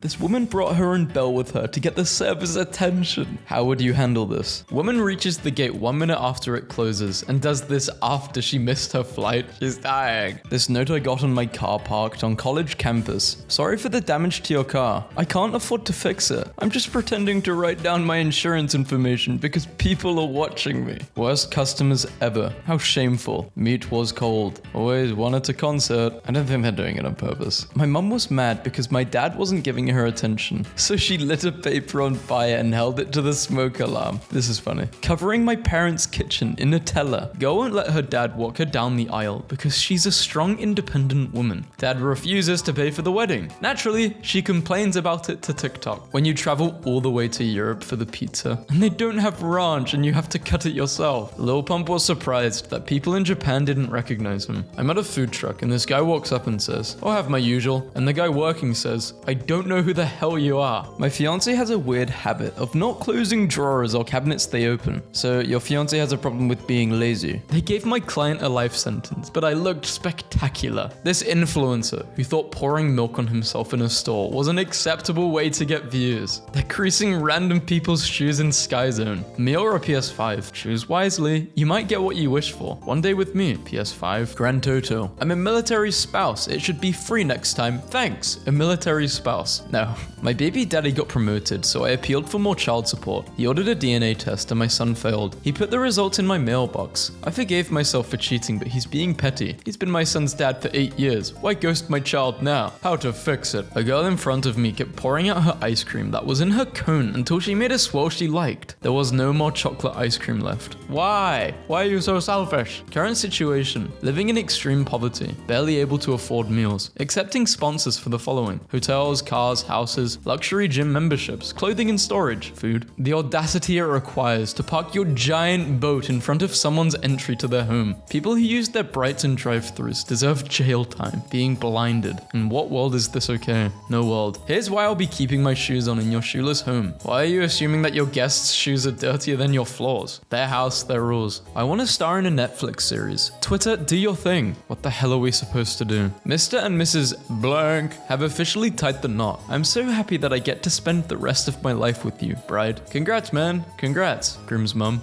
This woman brought her own bell with her to get the server's attention. How would you handle this? Woman reaches the gate 1 minute after it closes and does this after she missed her flight. She's dying. This note I got on my car parked on college campus. Sorry for the damage to your car. I can't afford to fix it. I'm just pretending to write down my insurance information because people are watching me. Worst customers ever. How shameful. Meat was cold. Always wanted a concert. I don't think they're doing it on purpose. My mum was mad because my dad wasn't giving her attention. So she lit a paper on fire and held it to the smoke alarm. This is funny. Covering my parents' kitchen in Nutella. Girl won't let her dad walk her down the aisle because she's a strong, independent woman. Dad refuses to pay for the wedding. Naturally, she complains about it to TikTok. When you travel all the way to Europe for the pizza and they don't have ranch and you have to cut it yourself. Lil Pump was surprised that people in Japan didn't recognize him. I'm at a food truck and this guy walks up and says, I'll have my usual. And the guy working says, I don't know who the hell you are. My fiance has a weird habit of not closing drawers or cabinets they open. So your fiance has a problem with being lazy. They gave my client a life sentence, but I looked spectacular. This influencer who thought pouring milk on himself in a store was an acceptable way to get views. They're creasing random people's shoes in Sky Zone. Me or a PS5? Choose wisely. You might get what you wish for. One day with me. PS5. Grand Toto. I'm a military spouse. It should be free next time. Thanks. A military spouse. No. My baby daddy got promoted, so I appealed for more child support. He ordered a DNA test and my son failed. He put the results in my mailbox. I forgave myself for cheating, but he's being petty. He's been my son's dad for 8 years. Why ghost my child now? How to fix it? A girl in front of me kept pouring out her ice cream that was in her cone until she made a swirl she liked. There was no more chocolate ice cream left. Why? Why are you so selfish? Current situation. Living in extreme poverty. Barely able to afford meals. Accepting sponsors for the following. Hotels, cars, houses, luxury gym memberships, clothing and storage, food. The audacity it requires to park your giant boat in front of someone's entry to their home. People who use their Brighton drive-thrus deserve jail time. Being blinded. In what world is this okay? No world. Here's why I'll be keeping my shoes on in your shoeless home. Why are you assuming that your guests' shoes are dirtier than your floors? Their house, their rules. I want to star in a Netflix series. Twitter, do your thing. What the hell are we supposed to do? Mr. and Mrs. Blank have officially tied the knot. I'm so happy that I get to spend the rest of my life with you, bride. Congrats, man. Congrats. Groom's mum.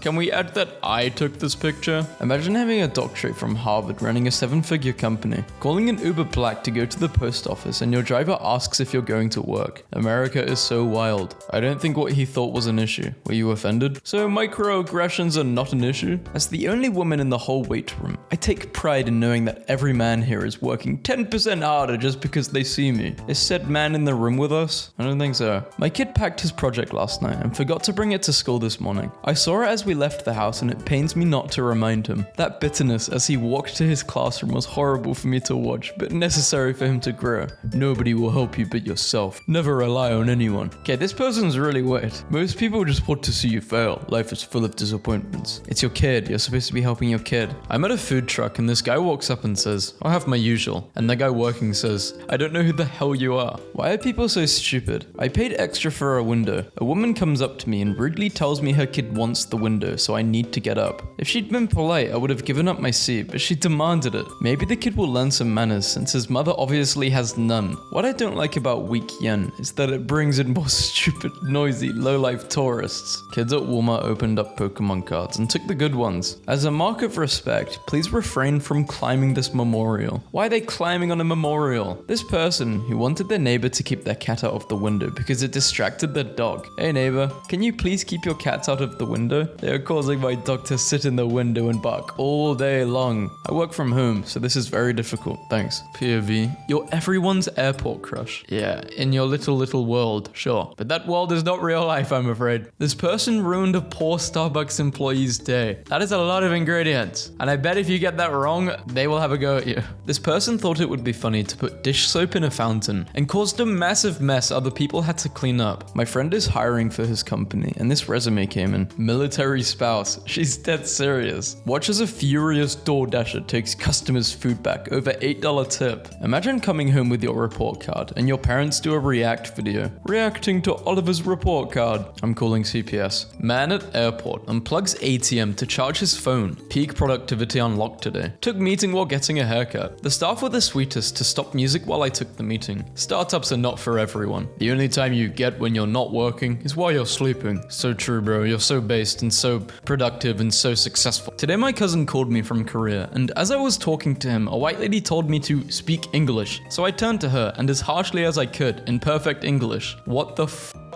Can we add that I took this picture? Imagine having a doctorate from Harvard running a 7-figure company, calling an Uber Black to go to the post office and your driver asks if you're going to work. America is so wild. I don't think what he thought was an issue. Were you offended? So microaggressions are not an issue? As the only woman in the whole wait room, I take pride in knowing that every man here is working 10% harder just because they see me. Is said man in the room with us? I don't think so. My kid packed his project last night and forgot to bring it to school this morning. I saw it as we left the house and it pains me not to remind him. That bitterness as he walked to his classroom was horrible for me to watch, but necessary for him to grow. Nobody will help you but yourself. Never rely on anyone. Okay, this person's really weird. Most people just want to see you fail. Life is full of disappointments. It's your kid. You're supposed to be helping your kid. I'm at a food truck and this guy walks up and says, I'll have my usual. And the guy working says, I don't know who the hell you are. Why are people so stupid? I paid extra for a window. A woman comes up to me and rudely tells me her kid wants the window, so I need to get up. If she'd been polite, I would have given up my seat, but she demanded it. Maybe the kid will learn some manners since his mother obviously has none. What I don't like about weak yen is that it brings in more stupid, noisy, low-life tourists. Kids at Walmart opened up Pokemon cards and took the good ones. As a mark of respect, please refrain from climbing this memorial. Why are they climbing on a memorial? This person who wanted their neighbor to keep their cat out of the window because it distracted their dog. Hey neighbor, can you please keep your cats out of the window? They are causing my dog to sit in the window and bark all day long. I work from home, so this is very difficult. Thanks. POV, you're everyone's airport crush. Yeah, in your little world, sure. But that world is not real life, I'm afraid. This person ruined a poor Starbucks employee's day. That is a lot of ingredients. And I bet if you get that wrong, they will have a go at you. This person thought it would be funny to put dish soap in a fountain and caused a massive mess other people had to clean up. My friend is hiring for his company and this resume came in. Military spouse. She's dead serious. Watch as a furious DoorDasher takes customers' food back over $8 tip. Imagine coming home with your report card and your parents do a react video. Reacting to Oliver's report card. I'm calling CPS. Man at airport unplugs ATM to charge his phone. Peak productivity unlocked today. Took meeting while getting a haircut. The staff were the sweetest to stop music while I took the meeting. Stuff Startups are not for everyone. The only time you get when you're not working is while you're sleeping. So true, bro. You're so based and so productive and so successful. Today my cousin called me from Korea, and as I was talking to him, a white lady told me to speak English. So I turned to her, and as harshly as I could, in perfect English, "What the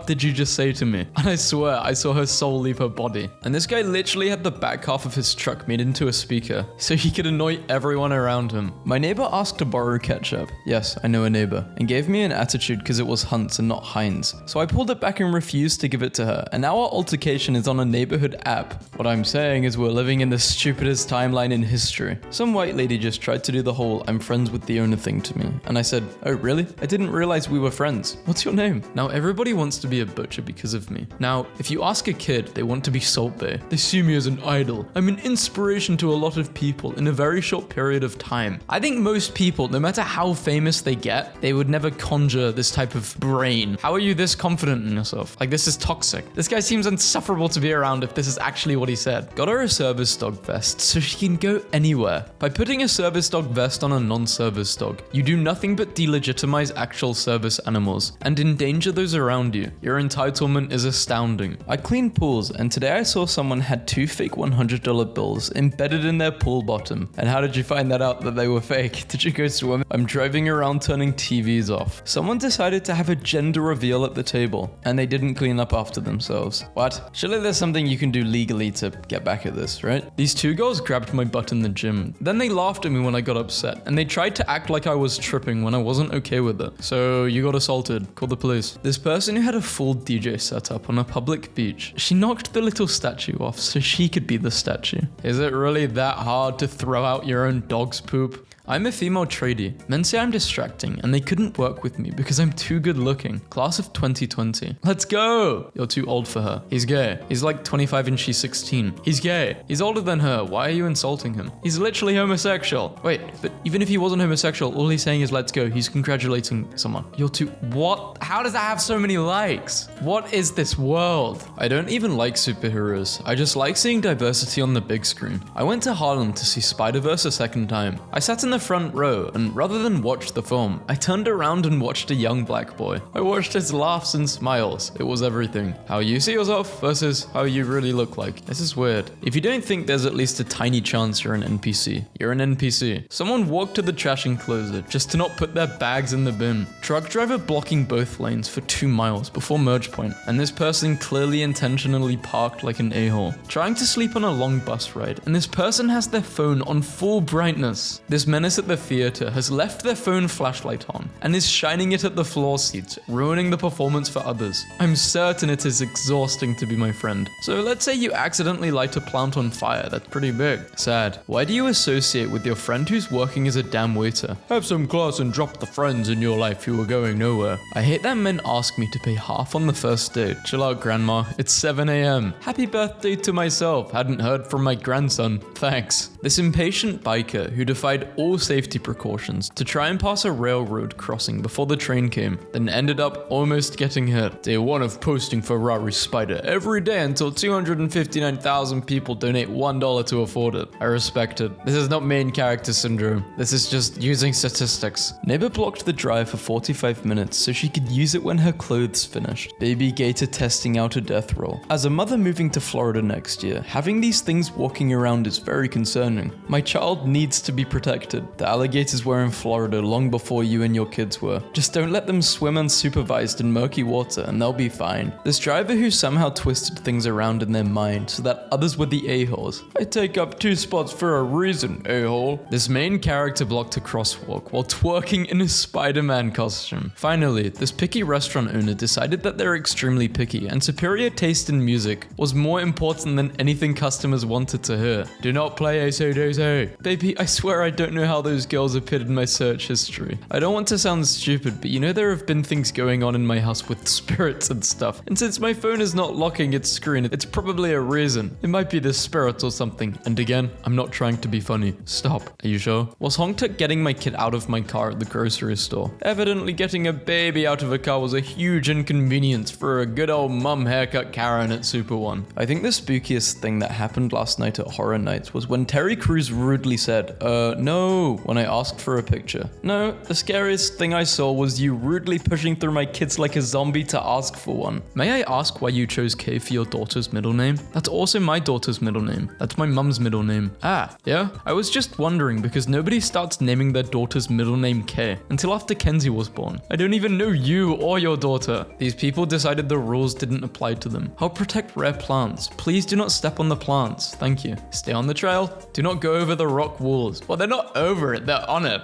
did you just say to me?" And I swear I saw her soul leave her body. And this guy literally had the back half of his truck made into a speaker so he could annoy everyone around him. My neighbor asked to borrow ketchup. Yes, I know a neighbor. And gave me an attitude because it was Hunt's and not Heinz. So I pulled it back and refused to give it to her. And now our altercation is on a neighborhood app. What I'm saying is we're living in the stupidest timeline in history. Some white lady just tried to do the whole "I'm friends with the owner" thing to me. And I said, "Oh really? I didn't realize we were friends. What's your name?" Now everybody wants to be a butcher because of me. Now, if you ask a kid, they want to be Salt Bae. They see me as an idol. I'm an inspiration to a lot of people in a very short period of time. I think most people, no matter how famous they get, they would never conjure this type of brain. How are you this confident in yourself? Like, this is toxic. This guy seems insufferable to be around if this is actually what he said. Got her a service dog vest so she can go anywhere. By putting a service dog vest on a non-service dog, you do nothing but delegitimize actual service animals and endanger those around you. Your entitlement is astounding. I clean pools, and today I saw someone had 2 fake $100 bills embedded in their pool bottom. And how did you find that out that they were fake? Did you go swimming? I'm driving around turning TVs off. Someone decided to have a gender reveal at the table, and they didn't clean up after themselves. What? Surely there's something you can do legally to get back at this, right? These 2 girls grabbed my butt in the gym. Then they laughed at me when I got upset, and they tried to act like I was tripping when I wasn't okay with it. So you got assaulted. Call the police. This person who had a full DJ setup on a public beach, she knocked the little statue off so she could be the statue. Is it really that hard to throw out your own dog's poop? I'm a female tradie. Men say I'm distracting and they couldn't work with me because I'm too good looking. Class of 2020. Let's go! You're too old for her. He's gay. He's like 25 and she's 16. He's gay. He's older than her. Why are you insulting him? He's literally homosexual. Wait, but even if he wasn't homosexual, all he's saying is let's go. He's congratulating someone. You're too... What? How does that have so many likes? What is this world? I don't even like superheroes. I just like seeing diversity on the big screen. I went to Harlem to see Spider-Verse a second time. I sat in the front row, and rather than watch the film, I turned around and watched a young black boy. I watched his laughs and smiles. It was everything. How you see yourself versus how you really look like. This is weird. If you don't think there's at least a tiny chance you're an NPC, you're an NPC. Someone walked to the trash enclosure just to not put their bags in the bin. Truck driver blocking both lanes for 2 miles before merge point, and this person clearly intentionally parked like an a-hole. Trying to sleep on a long bus ride, and this person has their phone on full brightness. This menace at the theater has left their phone flashlight on and is shining it at the floor seats, ruining the performance for others. I'm certain it is exhausting to be my friend. So let's say you accidentally light a plant on fire. That's pretty big. Sad. Why do you associate with your friend who's working as a damn waiter? Have some class and drop the friends in your life who are going nowhere. I hate that men ask me to pay half on the first date. Chill out, grandma. It's 7 a.m. Happy birthday to myself. Hadn't heard from my grandson. Thanks. This impatient biker who defied all safety precautions to try and pass a railroad crossing before the train came, then ended up almost getting hit. Day 1 of posting Ferrari Spider every day until 259,000 people donate $1 to afford it. I respect it. This is not main character syndrome. This is just using statistics. Neighbor blocked the drive for 45 minutes so she could use it when her clothes finished. Baby gator testing out a death roll. As a mother moving to Florida next year, having these things walking around is very concerning. My child needs to be protected. The alligators were in Florida long before you and your kids were. Just don't let them swim unsupervised in murky water and they'll be fine. This driver who somehow twisted things around in their mind so that others were the a-holes. I take up 2 spots for a reason, a-hole. This main character blocked a crosswalk while twerking in a Spider-Man costume. Finally, this picky restaurant owner decided that they're extremely picky and superior taste in music was more important than anything customers wanted to hear. Do not play AC/DC. Baby, I swear I don't know how those girls appeared in my search history. I don't want to sound stupid, but you know there have been things going on in my house with spirits and stuff. And since my phone is not locking its screen, it's probably a reason. It might be the spirit or something. And again, I'm not trying to be funny. Stop. Are you sure? Was Hongtuk getting my kid out of my car at the grocery store? Evidently getting a baby out of a car was a huge inconvenience for a good old mum haircut Karen at Super One. I think the spookiest thing that happened last night at Horror Nights was when Terry Crews rudely said, no, No, when I asked for a picture. No, the scariest thing I saw was you rudely pushing through my kids like a zombie to ask for one. May I ask why you chose Kay for your daughter's middle name? That's also my daughter's middle name. That's my mum's middle name. Ah, yeah? I was just wondering because nobody starts naming their daughter's middle name Kay until after Kenzie was born. I don't even know you or your daughter. These people decided the rules didn't apply to them. Help protect rare plants. Please do not step on the plants. Thank you. Stay on the trail. Do not go over the rock walls. Well, they're not over it. They're on it.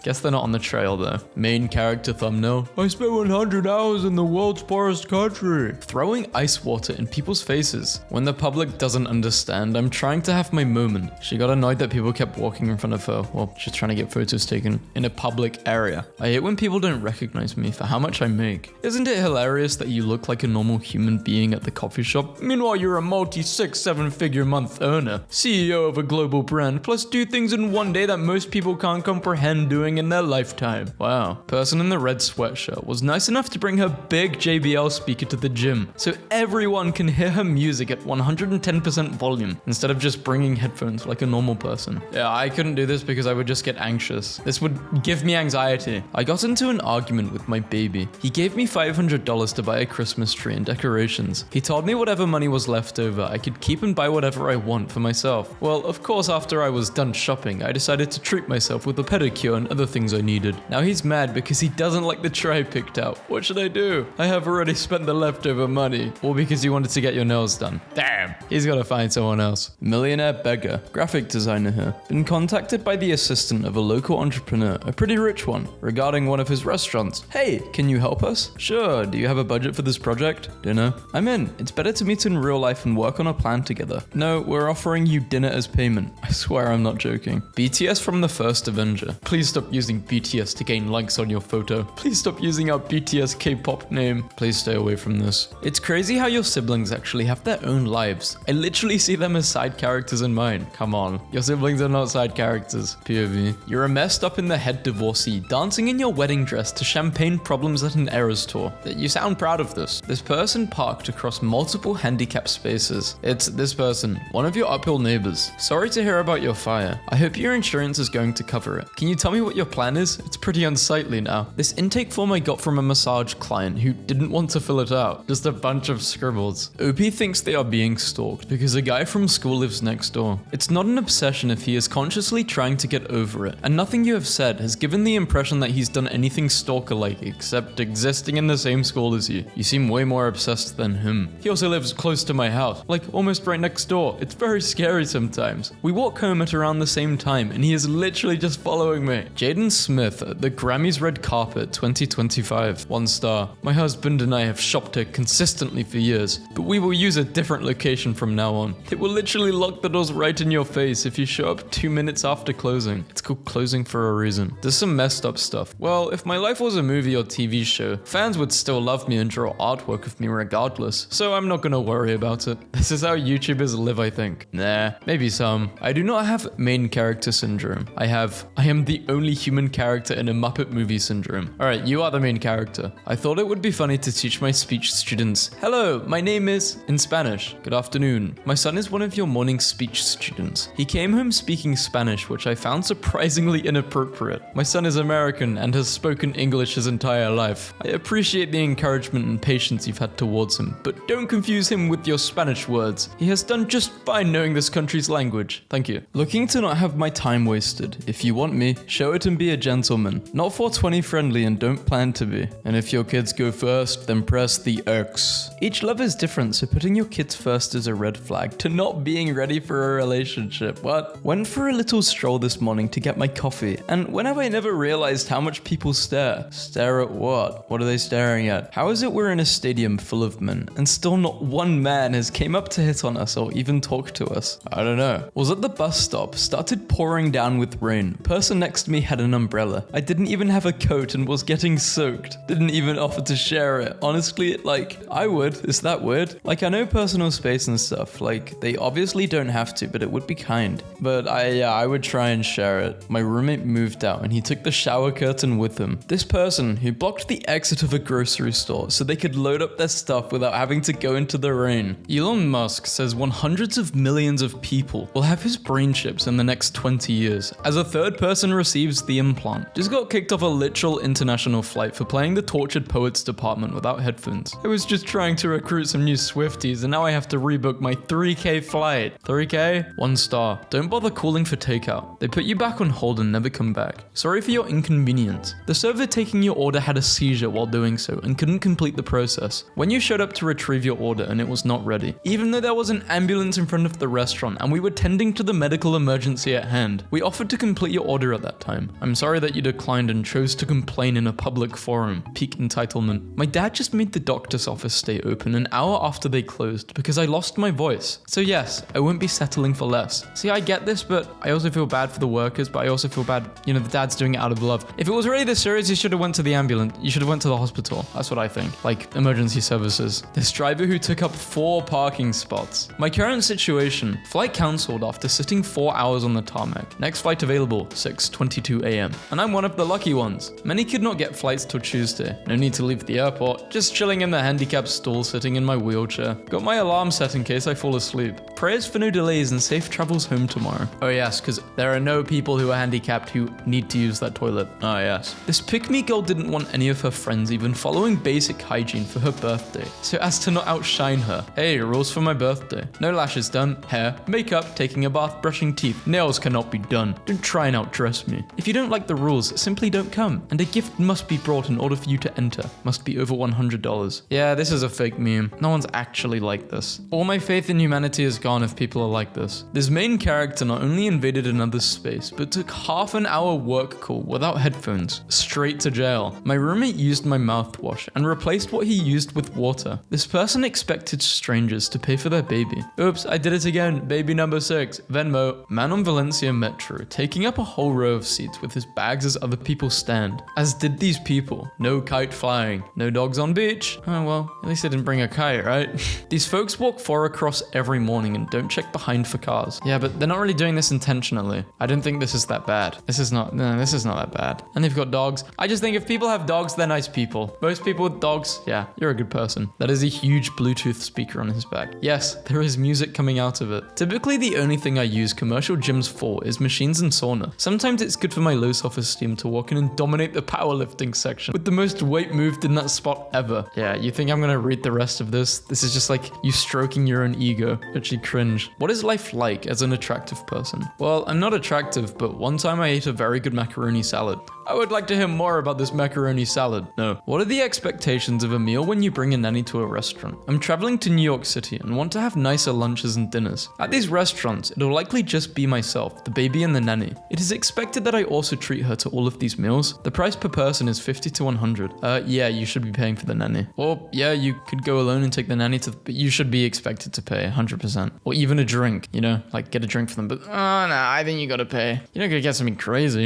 Guess they're not on the trail though. Main character thumbnail. I spent 100 hours in the world's poorest country. Throwing ice water in people's faces. When the public doesn't understand, I'm trying to have my moment. She got annoyed that people kept walking in front of her while she's trying to get photos taken in a public area. I hate when people don't recognize me for how much I make. Isn't it hilarious that you look like a normal human being at the coffee shop? Meanwhile, you're a multi-6-7-figure month owner, CEO of a global brand, plus do things in one day that most people can't comprehend doing in their lifetime. Wow. Person in the red sweatshirt was nice enough to bring her big JBL speaker to the gym so everyone can hear her music at 110% volume instead of just bringing headphones like a normal person. Yeah, I couldn't do this because I would just get anxious. This would give me anxiety. I got into an argument with my baby. He gave me $500 to buy a Christmas tree and decorations. He told me whatever money was left over, I could keep and buy whatever I want for myself. Well, of course, after I was done shopping, I decided to treat myself with a pedicure and other things I needed. Now he's mad because he doesn't like the tray I picked out. What should I do? I have already spent the leftover money. Or because you wanted to get your nails done. Damn, he's gotta find someone else. Millionaire beggar, graphic designer here. Been contacted by the assistant of a local entrepreneur, a pretty rich one, regarding one of his restaurants. Hey, can you help us? Sure, do you have a budget for this project? Dinner? I'm in. It's better to meet in real life and work on a plan together. No, we're offering you dinner as payment. I swear I'm not joking. BTS from the first Avenger. Please stop using BTS to gain likes on your photo. Please stop using our BTS K-pop name. Please stay away from this. It's crazy how your siblings actually have their own lives. I literally see them as side characters in mine. Come on. Your siblings are not side characters. POV. You're a messed up in the head divorcee dancing in your wedding dress to Champagne Problems at an Eras tour. You sound proud of this. This person parked across multiple handicap spaces. It's this person, one of your uphill neighbors. Sorry to hear about your fire. I hope your insurance is going to cover it. Can you tell me what your plan is? It's pretty unsightly now. This intake form I got from a massage client who didn't want to fill it out. Just a bunch of scribbles. OP thinks they are being stalked because a guy from school lives next door. It's not an obsession if he is consciously trying to get over it, and nothing you have said has given the impression that he's done anything stalker-like except existing in the same school as you. You seem way more obsessed than him. He also lives close to my house, like almost right next door. It's very scary sometimes. We walk home at around the same time, and he is literally just following me. Jaden Smith at the Grammys Red Carpet 2025. 1 star. My husband and I have shopped here consistently for years, but we will use a different location from now on. It will literally lock the doors right in your face if you show up 2 minutes after closing. It's called closing for a reason. There's some messed up stuff. Well, if my life was a movie or TV show, fans would still love me and draw artwork of me regardless, so I'm not gonna worry about it. This is how YouTubers live, I think. Nah, maybe some. I do not have main character syndrome. I am the only human character in a Muppet movie syndrome. Alright, you are the main character. I thought it would be funny to teach my speech students, hello, my name is, in Spanish, good afternoon. My son is one of your morning speech students. He came home speaking Spanish, which I found surprisingly inappropriate. My son is American and has spoken English his entire life. I appreciate the encouragement and patience you've had towards him, but don't confuse him with your Spanish words. He has done just fine knowing this country's language. Thank you. Looking to not have my time wasted. If you want me, show it and be a gentleman. Not 420 friendly and don't plan to be. And if your kids go first, then press the X. Each love is different, so putting your kids first is a red flag to not being ready for a relationship. What? Went for a little stroll this morning to get my coffee, and when have I never realized how much people stare? Stare at what? What are they staring at? How is it we're in a stadium full of men, and still not one man has came up to hit on us or even talk to us? I don't know. Was at the bus stop, started pouring down with rain. Person next to me had an umbrella. I didn't even have a coat and was getting soaked. Didn't even offer to share it. Honestly, like, I would. Is that weird? Like, I know personal space and stuff. Like, they obviously don't have to, but it would be kind. But I would try and share it. My roommate moved out and he took the shower curtain with him. This person who blocked the exit of a grocery store so they could load up their stuff without having to go into the rain. Elon Musk says hundreds of millions of people will have his brain chips in the next 20 years, as a third person receives the implant. Just got kicked off a literal international flight for playing the Tortured Poets department without headphones. I was just trying to recruit some new Swifties and now I have to rebook my 3K flight. 3K? 1 star. Don't bother calling for takeout. They put you back on hold and never come back. Sorry for your inconvenience. The server taking your order had a seizure while doing so and couldn't complete the process. When you showed up to retrieve your order and it was not ready. Even though there was an ambulance in front of the restaurant and we were tending to the medical emergency at hand, we offered to complete your order at that time. I'm sorry that you declined and chose to complain in a public forum. Peak entitlement. My dad just made the doctor's office stay open an hour after they closed because I lost my voice. So yes, I won't be settling for less. See, I get this, but I also feel bad for the workers, but I also feel bad, the dad's doing it out of love. If it was really this serious, you should have went to the ambulance. You should have went to the hospital. That's what I think. Like, emergency services. This driver who took up 4 parking spots. My current situation, flight cancelled after sitting 4 hours on the tarmac. Next flight available, 6:22 a.m. And I'm one of the lucky ones. Many could not get flights till Tuesday. No need to leave the airport. Just chilling in the handicapped stall, sitting in my wheelchair. Got my alarm set in case I fall asleep. Prayers for no delays and safe travels home tomorrow. Oh yes, because there are no people who are handicapped who need to use that toilet. Oh yes. This pick-me girl didn't want any of her friends even following basic hygiene for her birthday, so as to not outshine her. Hey, rules for my birthday. No lashes done, hair, makeup, taking a bath, brushing teeth. Nails cannot be done. Don't try and outdress me. If you don't like the rules, simply don't come. And a gift must be brought in order for you to enter. Must be over $100. Yeah, this is a fake meme. No one's actually like this. All my faith in humanity is gone if people are like this. This main character not only invaded another space, but took half an hour work call without headphones, straight to jail. My roommate used my mouthwash and replaced what he used with water. This person expected strangers to pay for their baby. Oops, I did it again. Baby number 6. Venmo. Man on Valencia Metro, taking up a whole row of seats with his bags as other people stand. As did these people. No kite flying. No dogs on beach. Oh well, at least I didn't bring a kite, right? These folks walk 4 across every morning and don't check behind for cars. Yeah, but they're not really doing this intentionally. I don't think this is that bad. This is not that bad. And they've got dogs. I just think if people have dogs, they're nice people. Most people with dogs, yeah, you're a good person. That is a huge Bluetooth speaker on his back. Yes, there is music coming out of it. Typically the only thing I use commercial gyms for is machines and sauna. Sometimes it's good for my low self-esteem to walk in and dominate the powerlifting section with the most weight moved in that spot ever. Yeah, you think I'm gonna read the rest of this? This is just like you stroking your own ego. Actually cringe. What is life like as an attractive person? Well, I'm not attractive, but one time I ate a very good macaroni salad. I would like to hear more about this macaroni salad. No. What are the expectations of a meal when you bring a nanny to a restaurant? I'm traveling to New York City and want to have nicer lunches and dinners. At these restaurants, it'll likely just be myself, the baby and the nanny. It is expected that I also treat her to all of these meals. The price per person is $50 to $100. Yeah, you should be paying for the nanny. Or yeah, you could go alone and take the nanny but you should be expected to pay 100%. Or even a drink, like get a drink for them. But no, I think you gotta pay. You're not gonna get something crazy.